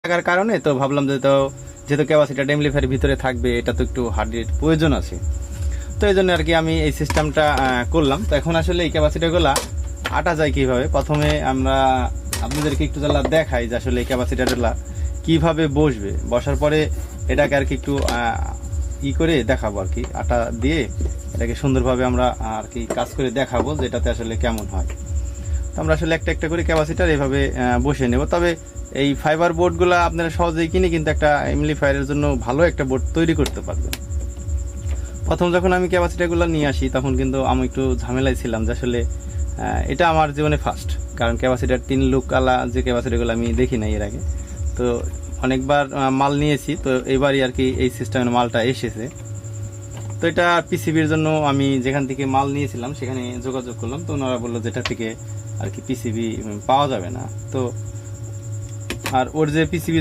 থাকার কারণে তো ভাবলাম যে তো যেহেতু ক্যাপাসিটার এমপ্লিফায়ারের ভিতরে থাকবে, এটা তো একটু হার্ডের প্রয়োজন আছে। তো এই জন্য আর কি আমি এই সিস্টেমটা করলাম। তো এখন আসলে এই ক্যাপাসিটারগুলো আটা যায় কীভাবে, প্রথমে আমরা আপনাদেরকে একটু জ্বালা দেখাই যে আসলে এই ক্যাপাসিটারগুলো কীভাবে বসবে। বসার পরে এটাকে আর কি একটু করে দেখাবো আর কি, আটা দিয়ে এটাকে সুন্দরভাবে আমরা আর কি কাজ করে দেখাবো যে এটাতে আসলে কেমন হয়। তো আমরা আসলে একটা একটা করে ক্যাপাসিটার এইভাবে বসিয়ে নেব। তবে এই ফাইবার বোর্ডগুলো আপনারা সহজেই কিনে কিন্তু একটা এমপ্লিফায়ারের জন্য ভালো একটা বোর্ড তৈরি করতে পারবেন। প্রথম যখন আমি ক্যাপাসিটারগুলো নিয়ে আসি তখন কিন্তু আমি একটু ঝামেলায় ছিলাম যে আসলে এটা আমার জীবনে ফার্স্ট, কারণ ক্যাপাসিটার 3 লুক আলা যে ক্যাপাসিটারগুলো আমি দেখি নাই এর আগে। তো অনেকবার মাল নিয়েছি, তো এবারই আর কি এই সিস্টেমের মালটা এসেছে। তো এটা পিসিবির জন্য আমি যেখান থেকে মাল নিয়েছিলাম সেখানে যোগাযোগ করলাম, তো ওনারা বললো যেটা থেকে আর কি পিসিবি পাওয়া যাবে না। তো আর ওর যে পিসিবি